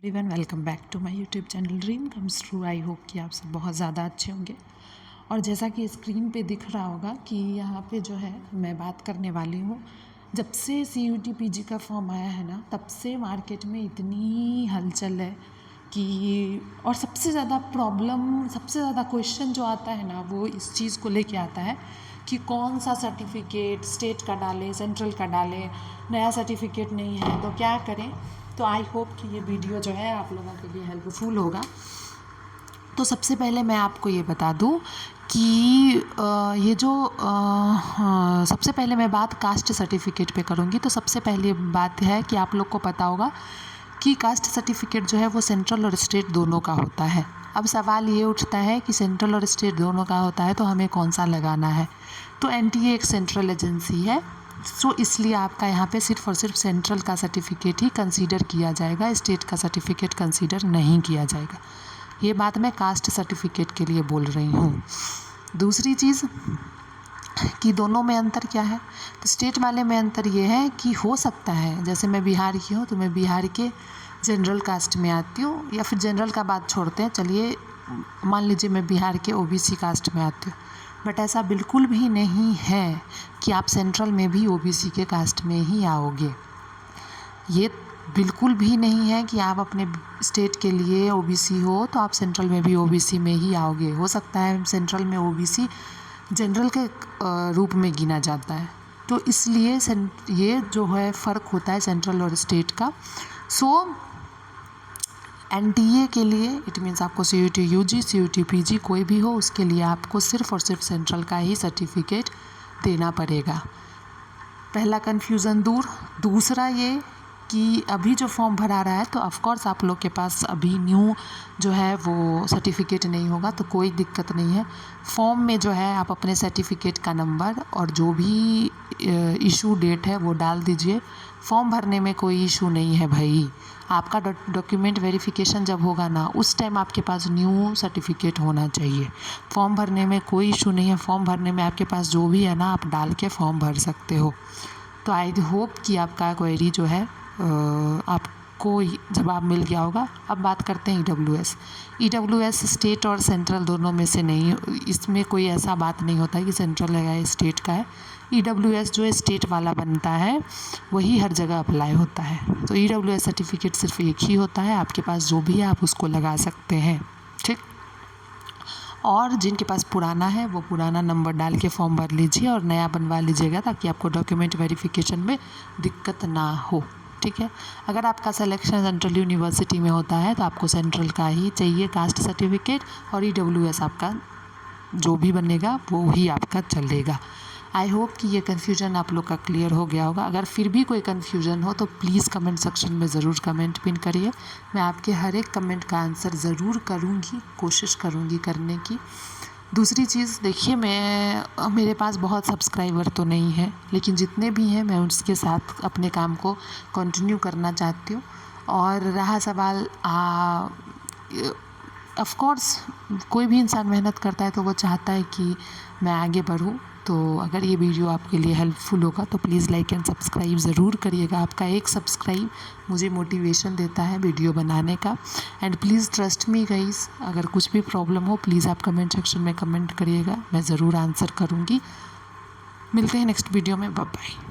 Everyone, welcome back to my YouTube channel Dream Comes True. I hope कि आप सब बहुत ज़्यादा अच्छे होंगे। और जैसा कि स्क्रीन पे दिख रहा होगा कि यहाँ पे जो है मैं बात करने वाली हूँ, जब से CUT PG का फॉर्म आया है ना, तब से मार्केट में इतनी हलचल है कि और सबसे ज़्यादा प्रॉब्लम, सबसे ज़्यादा क्वेश्चन जो आता है ना, वो इस चीज़ को लेके आता है कि कौन सा सर्टिफिकेट स्टेट का डालें, सेंट्रल का डालें, नया सर्टिफिकेट नहीं है तो क्या करें। तो आई होप कि ये वीडियो जो है आप लोगों के लिए हेल्पफुल होगा। तो सबसे पहले मैं आपको ये बता दूं कि ये जो सबसे पहले मैं बात कास्ट सर्टिफिकेट पे करूँगी। तो सबसे पहली बात है कि आप लोग को पता होगा कि कास्ट सर्टिफिकेट जो है वो सेंट्रल और स्टेट दोनों का होता है। अब सवाल ये उठता है कि सेंट्रल और स्टेट दोनों का होता है तो हमें कौन सा लगाना है। तो NTA एक सेंट्रल एजेंसी है, सो इसलिए आपका यहाँ पे सिर्फ और सिर्फ सेंट्रल का सर्टिफिकेट ही कंसीडर किया जाएगा, स्टेट का सर्टिफिकेट कंसीडर नहीं किया जाएगा। ये बात मैं कास्ट सर्टिफिकेट के लिए बोल रही हूँ। दूसरी चीज़ कि दोनों में अंतर क्या है, तो स्टेट वाले में अंतर ये है कि हो सकता है, जैसे मैं बिहार की हूँ तो मैं बिहार के जनरल कास्ट में आती हूँ, या फिर जनरल का बात छोड़ते हैं, चलिए मान लीजिए मैं बिहार के OBC कास्ट में आती हूँ। बट ऐसा बिल्कुल भी नहीं है कि आप सेंट्रल में भी OBC के कास्ट में ही आओगे। ये बिल्कुल भी नहीं है कि आप अपने स्टेट के लिए OBC हो तो आप सेंट्रल में भी OBC में ही आओगे। हो सकता है सेंट्रल में OBC जनरल के रूप में गिना जाता है, तो इसलिए ये जो है फ़र्क होता है सेंट्रल और स्टेट का। सो NTA के लिए इट मीन्स आपको CUT UG CUT PG कोई भी हो, उसके लिए आपको सिर्फ और सिर्फ सेंट्रल का ही सर्टिफिकेट देना पड़ेगा। पहला कन्फ्यूज़न दूर। दूसरा ये कि अभी जो फॉर्म भरा रहा है तो ऑफ़कोर्स आप लोग के पास अभी न्यू जो है वो सर्टिफिकेट नहीं होगा, तो कोई दिक्कत नहीं है। फॉर्म में जो है आप अपने सर्टिफिकेट का नंबर और जो भी इशू डेट है वो डाल दीजिए। फॉर्म भरने में कोई इशू नहीं है भाई। आपका डॉक्यूमेंट वेरिफिकेशन जब होगा ना, उस टाइम आपके पास न्यू सर्टिफिकेट होना चाहिए। फॉर्म भरने में कोई इशू नहीं है। फॉर्म भरने में आपके पास जो भी है ना, आप डाल के फॉर्म भर सकते हो। तो आई होप कि आपका क्वेरी जो है आपको जवाब मिल गया होगा। अब बात करते हैं EWS स्टेट और सेंट्रल दोनों में से नहीं, इसमें कोई ऐसा बात नहीं होता है कि सेंट्रल है या स्टेट का है। EWS जो है स्टेट वाला बनता है, वही हर जगह अप्लाई होता है। तो EWS सर्टिफिकेट सिर्फ एक ही होता है, आपके पास जो भी है आप उसको लगा सकते हैं, ठीक। और जिनके पास पुराना है वो पुराना नंबर डाल के फॉर्म भर लीजिए और नया बनवा लीजिएगा, ताकि आपको डॉक्यूमेंट वेरिफिकेशन में दिक्कत ना हो, ठीक है। अगर आपका सिलेक्शन सेंट्रल यूनिवर्सिटी में होता है तो आपको सेंट्रल का ही चाहिए कास्ट सर्टिफिकेट, और EWS आपका जो भी बनेगा वो ही आपका चलेगा। आई होप कि ये कन्फ्यूजन आप लोग का क्लियर हो गया होगा। अगर फिर भी कोई कन्फ्यूजन हो तो प्लीज़ कमेंट सेक्शन में ज़रूर कमेंट पिन करिए। मैं आपके हर एक कमेंट का आंसर ज़रूर करूँगी, कोशिश करूँगी करने की। दूसरी चीज़ देखिए, मेरे पास बहुत सब्सक्राइबर तो नहीं है, लेकिन जितने भी हैं मैं उसके साथ अपने काम को कंटिन्यू करना चाहती हूँ। और रहा सवाल ऑफ कोर्स कोई भी इंसान मेहनत करता है तो वो चाहता है कि मैं आगे बढ़ूँ। तो अगर ये वीडियो आपके लिए हेल्पफुल होगा तो प्लीज़ लाइक एंड सब्सक्राइब ज़रूर करिएगा। आपका एक सब्सक्राइब मुझे मोटिवेशन देता है वीडियो बनाने का। And please trust me guys, अगर कुछ भी प्रॉब्लम हो प्लीज़ आप कमेंट सेक्शन में कमेंट करिएगा, मैं ज़रूर आंसर करूँगी। मिलते हैं नेक्स्ट वीडियो में, बाय बाय।